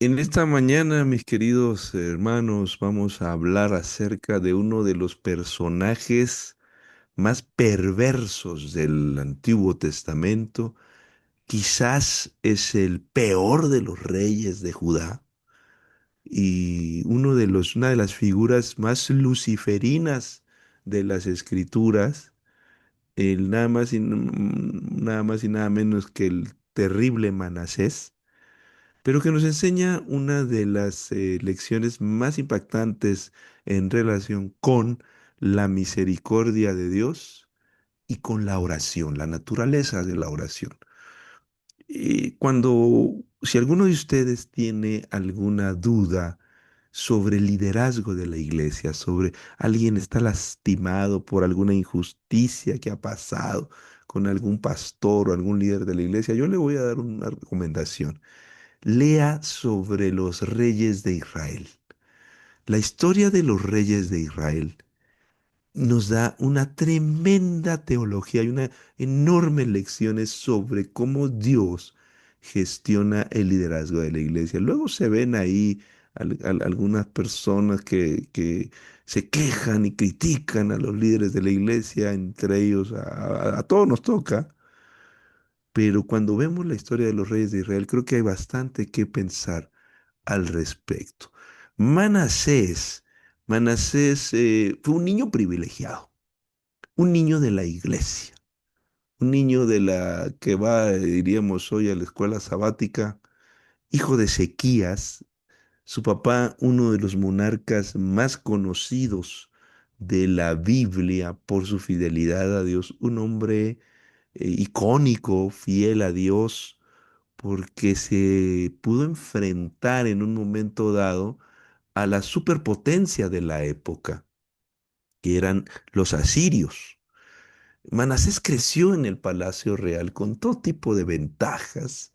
En esta mañana, mis queridos hermanos, vamos a hablar acerca de uno de los personajes más perversos del Antiguo Testamento. Quizás es el peor de los reyes de Judá y una de las figuras más luciferinas de las Escrituras, nada más y nada menos que el terrible Manasés, pero que nos enseña una de las lecciones más impactantes en relación con la misericordia de Dios y con la oración, la naturaleza de la oración. Si alguno de ustedes tiene alguna duda sobre el liderazgo de la iglesia, sobre alguien está lastimado por alguna injusticia que ha pasado con algún pastor o algún líder de la iglesia, yo le voy a dar una recomendación. Lea sobre los reyes de Israel. La historia de los reyes de Israel nos da una tremenda teología y una enorme lecciones sobre cómo Dios gestiona el liderazgo de la iglesia. Luego se ven ahí algunas personas que se quejan y critican a los líderes de la iglesia, entre ellos a todos nos toca. Pero cuando vemos la historia de los reyes de Israel, creo que hay bastante que pensar al respecto. Manasés, Manasés fue un niño privilegiado, un niño de la iglesia, un niño de la que va, diríamos hoy, a la escuela sabática, hijo de Ezequías, su papá, uno de los monarcas más conocidos de la Biblia por su fidelidad a Dios, un hombre icónico, fiel a Dios, porque se pudo enfrentar en un momento dado a la superpotencia de la época, que eran los asirios. Manasés creció en el palacio real con todo tipo de ventajas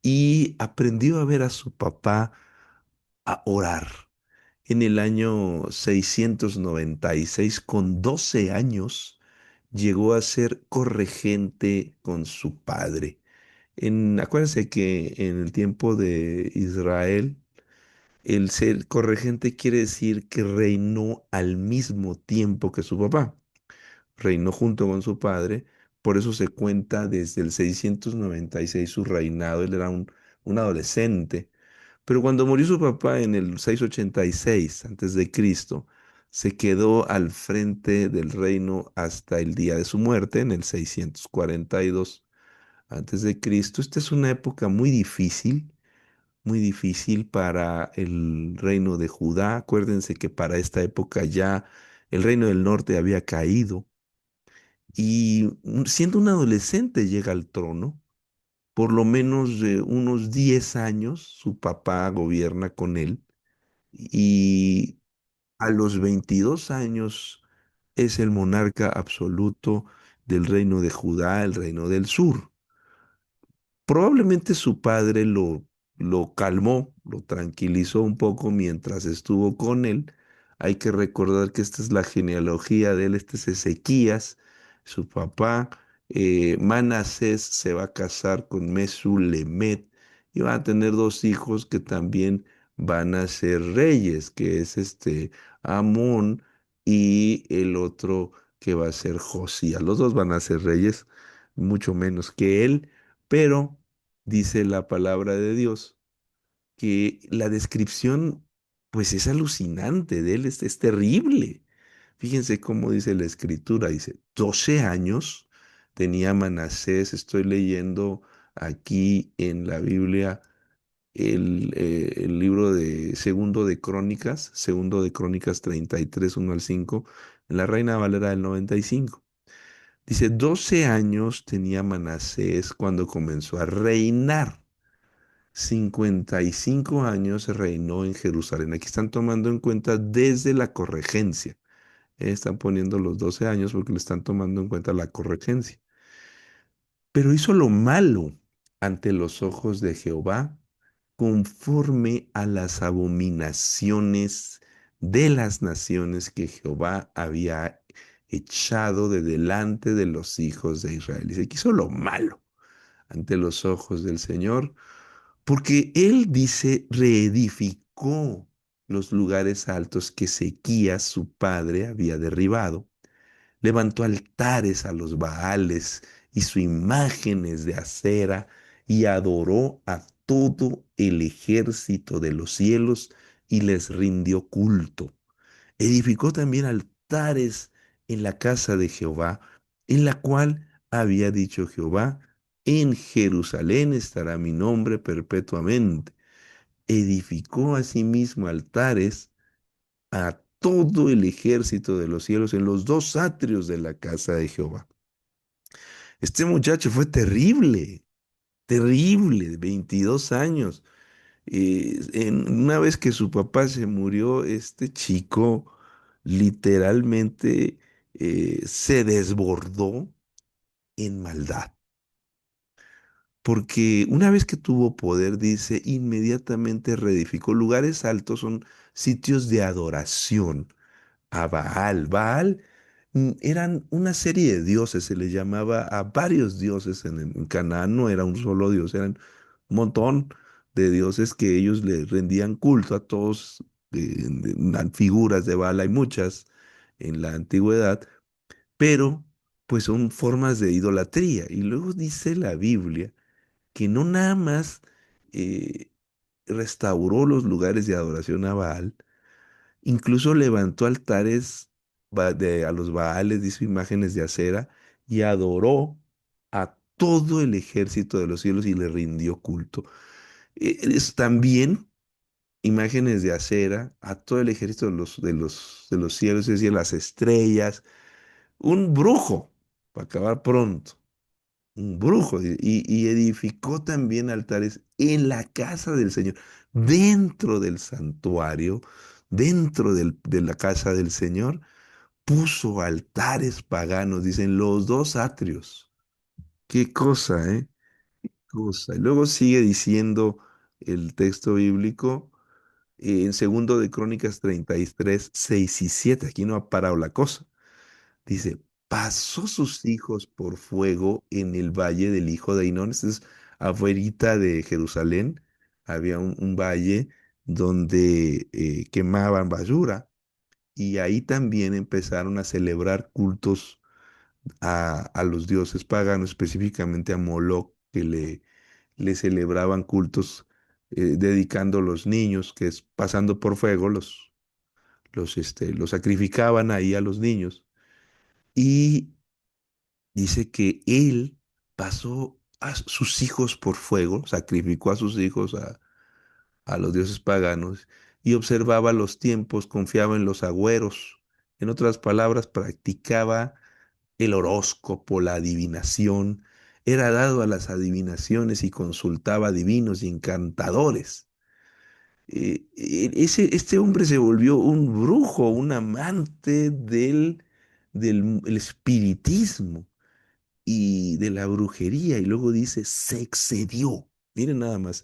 y aprendió a ver a su papá a orar. En el año 696, con 12 años, llegó a ser corregente con su padre. Acuérdense que en el tiempo de Israel, el ser corregente quiere decir que reinó al mismo tiempo que su papá. Reinó junto con su padre, por eso se cuenta desde el 696 su reinado. Él era un adolescente. Pero cuando murió su papá en el 686 antes de Cristo, se quedó al frente del reino hasta el día de su muerte, en el 642 antes de Cristo. Esta es una época muy difícil para el reino de Judá. Acuérdense que para esta época ya el reino del norte había caído y siendo un adolescente llega al trono. Por lo menos unos 10 años su papá gobierna con él y a los 22 años es el monarca absoluto del reino de Judá, el reino del sur. Probablemente su padre lo calmó, lo tranquilizó un poco mientras estuvo con él. Hay que recordar que esta es la genealogía de él, este es Ezequías, su papá. Manasés se va a casar con Mesulemet y van a tener dos hijos que también van a ser reyes, que es este Amón y el otro que va a ser Josías. Los dos van a ser reyes, mucho menos que él, pero dice la palabra de Dios que la descripción, pues es alucinante de él, es terrible. Fíjense cómo dice la escritura, dice, 12 años tenía Manasés, estoy leyendo aquí en la Biblia el libro de Segundo de Crónicas 33 1 al 5 en la Reina Valera del 95. Dice, 12 años tenía Manasés cuando comenzó a reinar. 55 años reinó en Jerusalén. Aquí están tomando en cuenta desde la corregencia. Están poniendo los 12 años porque le están tomando en cuenta la corregencia. Pero hizo lo malo ante los ojos de Jehová, conforme a las abominaciones de las naciones que Jehová había echado de delante de los hijos de Israel. Dice que hizo lo malo ante los ojos del Señor, Porque él dice, reedificó los lugares altos que Ezequías, su padre, había derribado. Levantó altares a los Baales, hizo imágenes de acera y adoró a todo el ejército de los cielos y les rindió culto. Edificó también altares en la casa de Jehová, en la cual había dicho Jehová, en Jerusalén estará mi nombre perpetuamente. Edificó asimismo altares a todo el ejército de los cielos en los dos atrios de la casa de Jehová. Este muchacho fue terrible, terrible, de 22 años. Una vez que su papá se murió, este chico literalmente se desbordó en maldad. Porque una vez que tuvo poder, dice, inmediatamente reedificó lugares altos, son sitios de adoración a Baal. Baal eran una serie de dioses, se le llamaba a varios dioses en Canaán, no era un solo dios, eran un montón de dioses que ellos le rendían culto a todos, figuras de Baal hay muchas en la antigüedad, pero pues son formas de idolatría. Y luego dice la Biblia que no nada más eh, restauró los lugares de adoración a Baal, incluso levantó altares a los Baales, hizo imágenes de acera y adoró a todo el ejército de los cielos y le rindió culto. También imágenes de acera a todo el ejército de los cielos, es decir, las estrellas, un brujo, para acabar pronto. Un brujo, y edificó también altares en la casa del Señor, dentro del santuario, dentro de la casa del Señor, puso altares paganos, dicen los dos atrios. Qué cosa, ¿eh? Cosa. Y luego sigue diciendo el texto bíblico en segundo de Crónicas 33 6 y 7. Aquí no ha parado la cosa. Dice, pasó sus hijos por fuego en el valle del hijo de Hinón. Esto es afuerita de Jerusalén. Había un valle donde quemaban basura. Y ahí también empezaron a celebrar cultos a los dioses paganos, específicamente a Moloc, que le celebraban cultos dedicando a los niños, que es pasando por fuego, los sacrificaban ahí a los niños. Y dice que él pasó a sus hijos por fuego, sacrificó a sus hijos a los dioses paganos y observaba los tiempos, confiaba en los agüeros. En otras palabras, practicaba el horóscopo, la adivinación, era dado a las adivinaciones y consultaba divinos y encantadores. Este hombre se volvió un brujo, un amante del el espiritismo y de la brujería, y luego dice, se excedió. Miren nada más.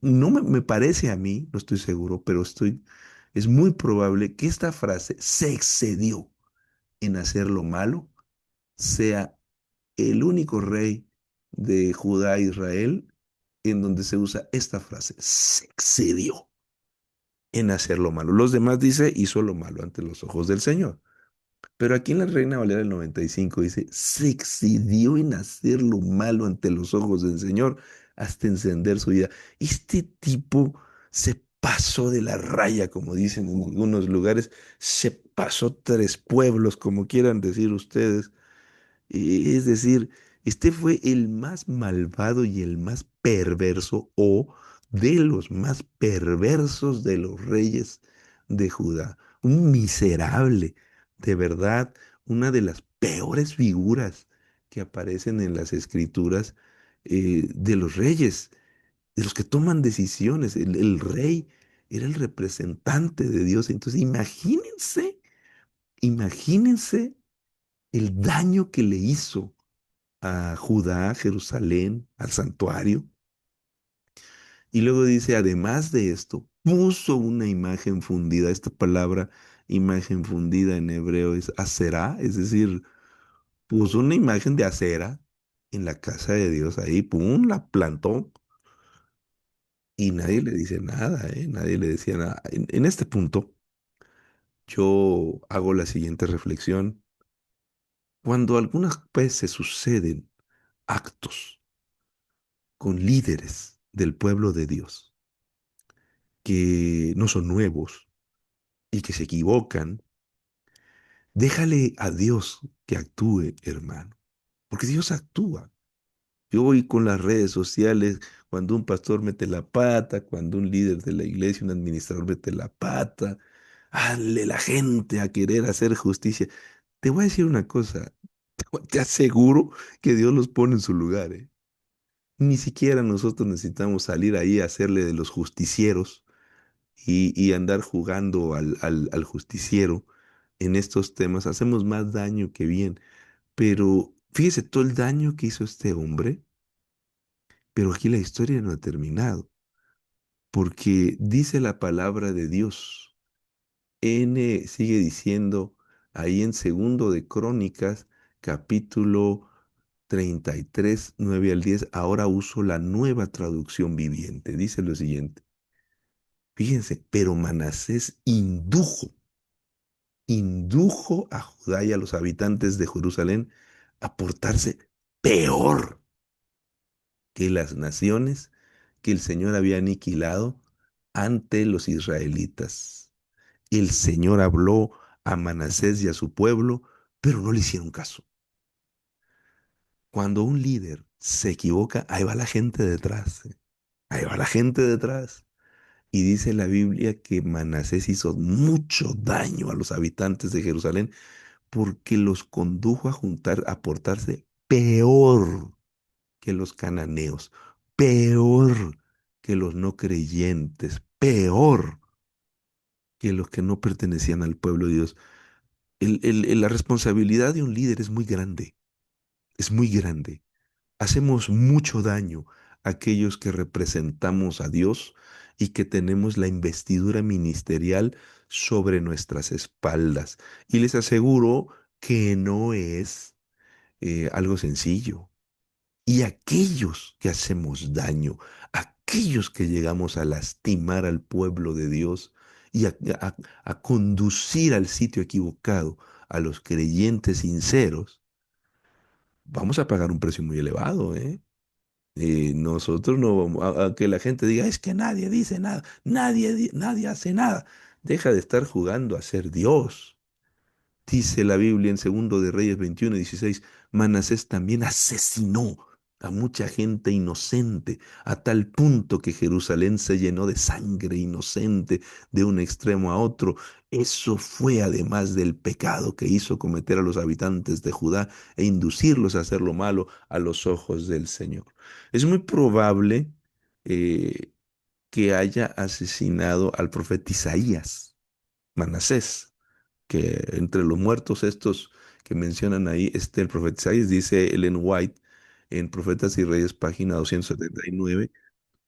No me parece a mí, no estoy seguro, pero es muy probable que esta frase, se excedió en hacer lo malo, sea el único rey de Judá e Israel en donde se usa esta frase, se excedió en hacer lo malo. Los demás dice, hizo lo malo ante los ojos del Señor. Pero aquí en la Reina Valera del 95 dice, se excedió en hacer lo malo ante los ojos del Señor hasta encender su vida. Este tipo se pasó de la raya, como dicen en algunos lugares, se pasó tres pueblos, como quieran decir ustedes. Es decir, este fue el más malvado y el más perverso o de los más perversos de los reyes de Judá. Un miserable, de verdad, una de las peores figuras que aparecen en las escrituras de los reyes, de los que toman decisiones. El rey era el representante de Dios. Entonces, imagínense el daño que le hizo a Judá, a Jerusalén, al santuario. Y luego dice, además de esto, puso una imagen fundida. Esta palabra imagen fundida en hebreo es aserá, es decir, puso una imagen de acera en la casa de Dios ahí, pum, la plantó. Y nadie le dice nada, ¿eh? Nadie le decía nada. En este punto, yo hago la siguiente reflexión. Cuando algunas veces suceden actos con líderes del pueblo de Dios que no son nuevos y que se equivocan, déjale a Dios que actúe, hermano, porque Dios actúa. Yo voy con las redes sociales cuando un pastor mete la pata, cuando un líder de la iglesia, un administrador mete la pata, hazle la gente a querer hacer justicia. Te voy a decir una cosa, te aseguro que Dios los pone en su lugar, ¿eh? Ni siquiera nosotros necesitamos salir ahí a hacerle de los justicieros y andar jugando al justiciero en estos temas. Hacemos más daño que bien. Pero fíjese todo el daño que hizo este hombre, pero aquí la historia no ha terminado, porque dice la palabra de Dios. Sigue diciendo ahí en segundo de Crónicas, capítulo 33 9 al 10. Ahora uso la nueva traducción viviente. Dice lo siguiente. Fíjense, pero Manasés indujo a Judá y a los habitantes de Jerusalén a portarse peor que las naciones que el Señor había aniquilado ante los israelitas. El Señor habló a Manasés y a su pueblo, pero no le hicieron caso. Cuando un líder se equivoca, ahí va la gente detrás. Ahí va la gente detrás. Y dice la Biblia que Manasés hizo mucho daño a los habitantes de Jerusalén porque los condujo a portarse peor que los cananeos, peor que los no creyentes, peor que los que no pertenecían al pueblo de Dios. La responsabilidad de un líder es muy grande, es muy grande. Hacemos mucho daño a aquellos que representamos a Dios y que tenemos la investidura ministerial sobre nuestras espaldas. Y les aseguro que no es algo sencillo. Y aquellos que hacemos daño, aquellos que llegamos a lastimar al pueblo de Dios y a conducir al sitio equivocado a los creyentes sinceros, vamos a pagar un precio muy elevado, ¿eh? Nosotros no vamos a que la gente diga, es que nadie dice nada, nadie hace nada. Deja de estar jugando a ser Dios. Dice la Biblia en Segundo de Reyes 21:16, Manasés también asesinó a mucha gente inocente, a tal punto que Jerusalén se llenó de sangre inocente de un extremo a otro. Eso fue además del pecado que hizo cometer a los habitantes de Judá e inducirlos a hacer lo malo a los ojos del Señor. Es muy probable eh, que haya asesinado al profeta Isaías, Manasés, que entre los muertos estos que mencionan ahí, el profeta Isaías, dice Ellen White en Profetas y Reyes, página 279,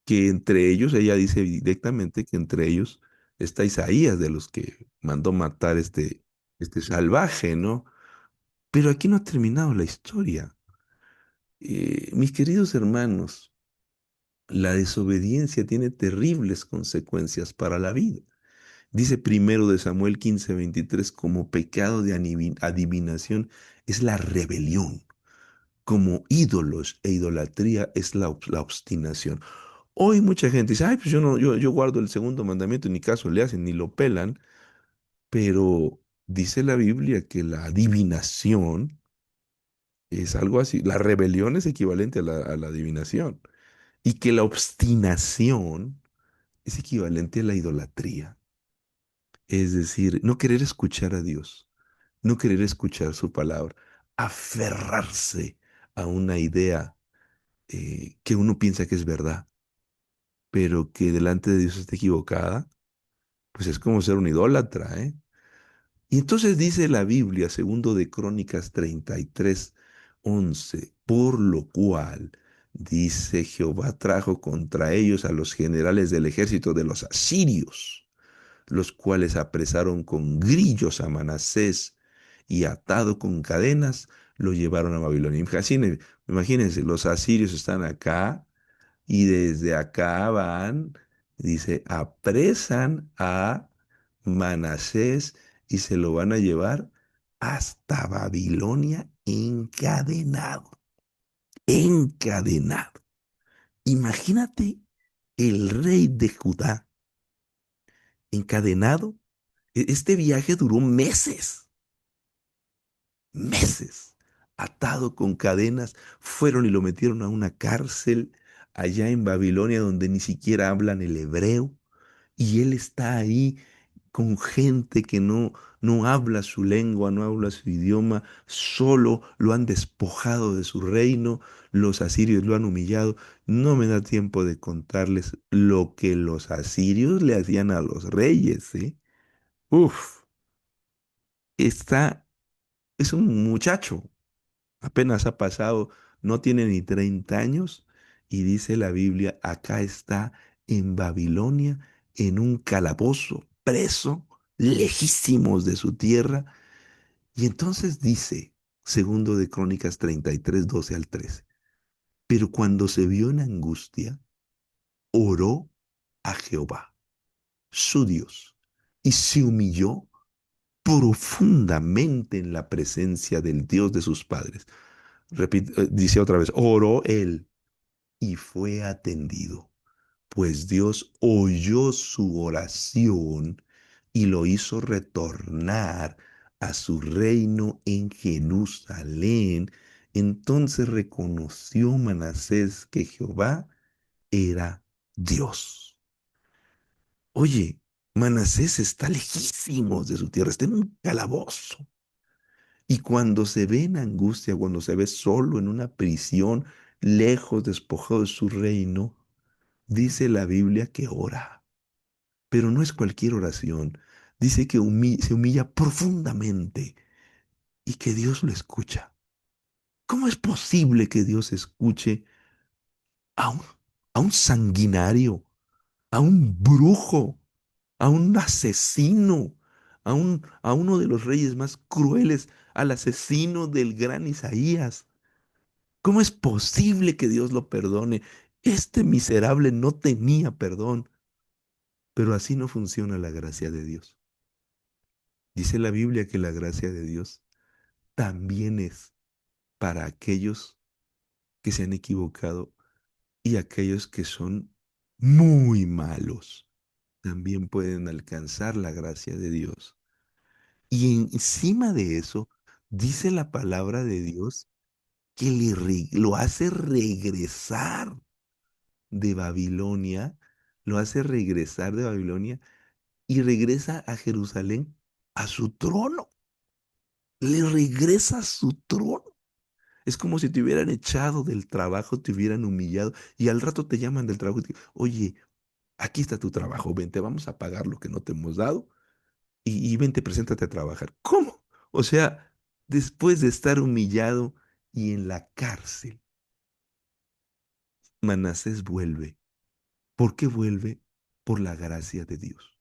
que entre ellos, ella dice directamente que entre ellos está Isaías, de los que mandó matar este salvaje, ¿no? Pero aquí no ha terminado la historia. Mis queridos hermanos, la desobediencia tiene terribles consecuencias para la vida. Dice primero de Samuel 15:23, como pecado de adivinación es la rebelión, como ídolos e idolatría es la obstinación. Hoy mucha gente dice, ay, pues yo no, yo guardo el segundo mandamiento, ni caso le hacen, ni lo pelan, pero dice la Biblia que la adivinación es algo así, la rebelión es equivalente a la adivinación, y que la obstinación es equivalente a la idolatría. Es decir, no querer escuchar a Dios, no querer escuchar su palabra, aferrarse a una idea que uno piensa que es verdad, pero que delante de Dios está equivocada, pues es como ser un idólatra, ¿eh? Y entonces dice la Biblia, segundo de Crónicas 33:11, por lo cual, dice Jehová trajo contra ellos a los generales del ejército de los asirios, los cuales apresaron con grillos a Manasés y atado con cadenas, lo llevaron a Babilonia. Imagínense, los asirios están acá Y desde acá van, dice, apresan a Manasés y se lo van a llevar hasta Babilonia encadenado, encadenado. Imagínate el rey de Judá encadenado. Este viaje duró meses, meses, atado con cadenas. Fueron y lo metieron a una cárcel allá en Babilonia donde ni siquiera hablan el hebreo. Y él está ahí con gente que no habla su lengua, no habla su idioma, solo lo han despojado de su reino, los asirios lo han humillado. No me da tiempo de contarles lo que los asirios le hacían a los reyes, ¿eh? Uf, está, es un muchacho, apenas ha pasado, no tiene ni 30 años y dice la Biblia, acá está en Babilonia, en un calabozo, preso, lejísimos de su tierra. Y entonces dice, segundo de Crónicas 33 12 al 13, pero cuando se vio en angustia, oró a Jehová, su Dios, y se humilló profundamente en la presencia del Dios de sus padres. Dice otra vez, oró él y fue atendido, pues Dios oyó su oración y lo hizo retornar a su reino en Jerusalén. Entonces reconoció Manasés que Jehová era Dios. Oye, Manasés está lejísimos de su tierra, está en un calabozo. Y cuando se ve en angustia, cuando se ve solo en una prisión, lejos, despojado de su reino, dice la Biblia que ora. Pero no es cualquier oración. Dice que se humilla profundamente y que Dios lo escucha. ¿Cómo es posible que Dios escuche a un, a un sanguinario, a un brujo, a un asesino, a uno de los reyes más crueles, al asesino del gran Isaías? ¿Cómo es posible que Dios lo perdone? Este miserable no tenía perdón, pero así no funciona la gracia de Dios. Dice la Biblia que la gracia de Dios también es para aquellos que se han equivocado y aquellos que son muy malos. También pueden alcanzar la gracia de Dios. Y encima de eso, dice la palabra de Dios que lo hace regresar de Babilonia, lo hace regresar de Babilonia y regresa a Jerusalén a su trono. Le regresa a su trono. Es como si te hubieran echado del trabajo, te hubieran humillado y al rato te llaman del trabajo y te dicen, oye, aquí está tu trabajo, vente, vamos a pagar lo que no te hemos dado y vente, preséntate a trabajar. ¿Cómo? O sea, después de estar humillado y en la cárcel, Manasés vuelve. ¿Por qué vuelve? Por la gracia de Dios.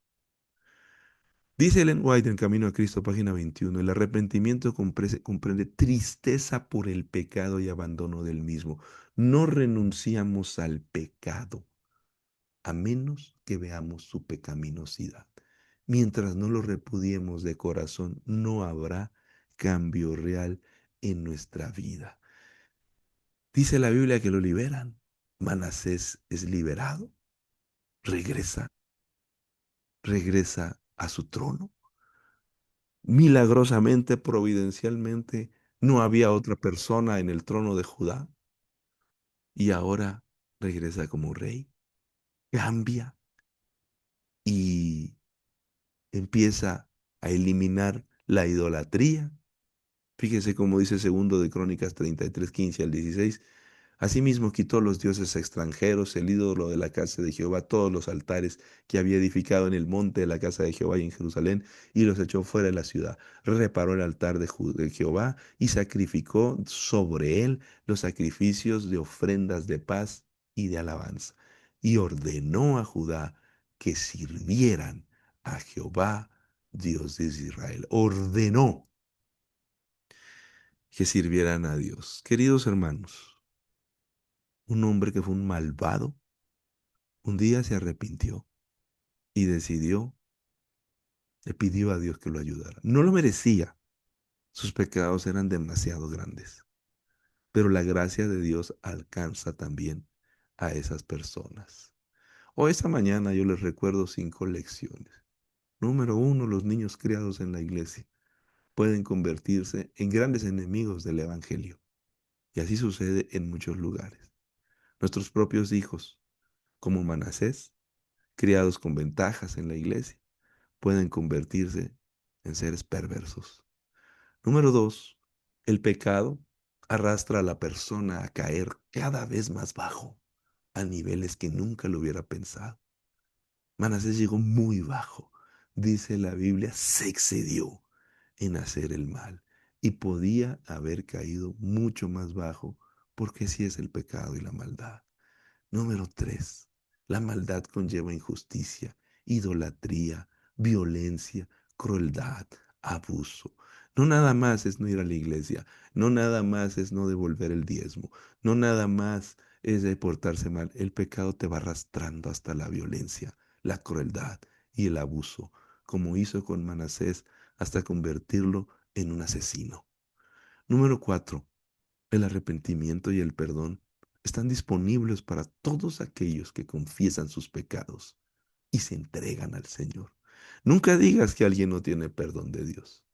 Dice Ellen White en Camino a Cristo, página 21, el arrepentimiento comprende tristeza por el pecado y abandono del mismo. No renunciamos al pecado a menos que veamos su pecaminosidad. Mientras no lo repudiemos de corazón, no habrá cambio real en nuestra vida. Dice la Biblia que lo liberan. Manasés es liberado, regresa, regresa a su trono. Milagrosamente, providencialmente, no había otra persona en el trono de Judá y ahora regresa como rey, cambia y empieza a eliminar la idolatría. Fíjese cómo dice segundo de Crónicas 33 15 al 16. Asimismo quitó los dioses extranjeros, el ídolo de la casa de Jehová, todos los altares que había edificado en el monte de la casa de Jehová y en Jerusalén, y los echó fuera de la ciudad. Reparó el altar de Jehová y sacrificó sobre él los sacrificios de ofrendas de paz y de alabanza. Y ordenó a Judá que sirvieran a Jehová, Dios de Israel. Ordenó que sirvieran a Dios. Queridos hermanos, Un hombre que fue un malvado, un día se arrepintió y decidió, le pidió a Dios que lo ayudara. No lo merecía, sus pecados eran demasiado grandes, pero la gracia de Dios alcanza también a esas personas. Hoy esta mañana yo les recuerdo 5 lecciones. Número 1, los niños criados en la iglesia pueden convertirse en grandes enemigos del Evangelio. Y así sucede en muchos lugares. Nuestros propios hijos, como Manasés, criados con ventajas en la iglesia, pueden convertirse en seres perversos. Número 2, el pecado arrastra a la persona a caer cada vez más bajo, a niveles que nunca lo hubiera pensado. Manasés llegó muy bajo. Dice la Biblia, se excedió en hacer el mal y podía haber caído mucho más bajo porque así es el pecado y la maldad. Número 3, la maldad conlleva injusticia, idolatría, violencia, crueldad, abuso. No nada más es no ir a la iglesia, no nada más es no devolver el diezmo, no nada más es de portarse mal. El pecado te va arrastrando hasta la violencia, la crueldad y el abuso, como hizo con Manasés hasta convertirlo en un asesino. Número 4, el arrepentimiento y el perdón están disponibles para todos aquellos que confiesan sus pecados y se entregan al Señor. Nunca digas que alguien no tiene perdón de Dios,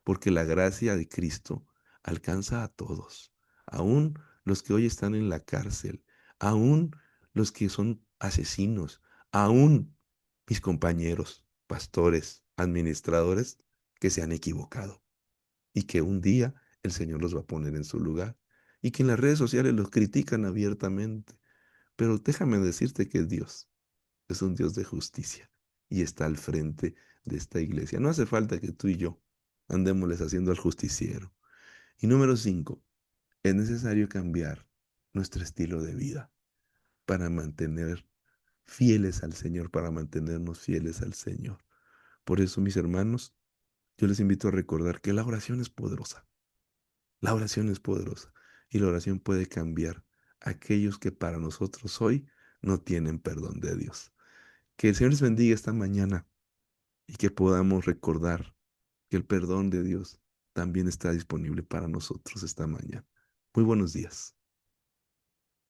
porque la gracia de Cristo alcanza a todos, aún los que hoy están en la cárcel, aún los que son asesinos, aún mis compañeros, pastores, administradores que se han equivocado y que un día el Señor los va a poner en su lugar y que en las redes sociales los critican abiertamente. Pero déjame decirte que Dios es un Dios de justicia y está al frente de esta iglesia. No hace falta que tú y yo andémosles haciendo al justiciero. Y número 5, es necesario cambiar nuestro estilo de vida para mantener fieles al Señor, para mantenernos fieles al Señor. Por eso, mis hermanos, yo les invito a recordar que la oración es poderosa. La oración es poderosa y la oración puede cambiar a aquellos que para nosotros hoy no tienen perdón de Dios. Que el Señor les bendiga esta mañana y que podamos recordar que el perdón de Dios también está disponible para nosotros esta mañana. Muy buenos días.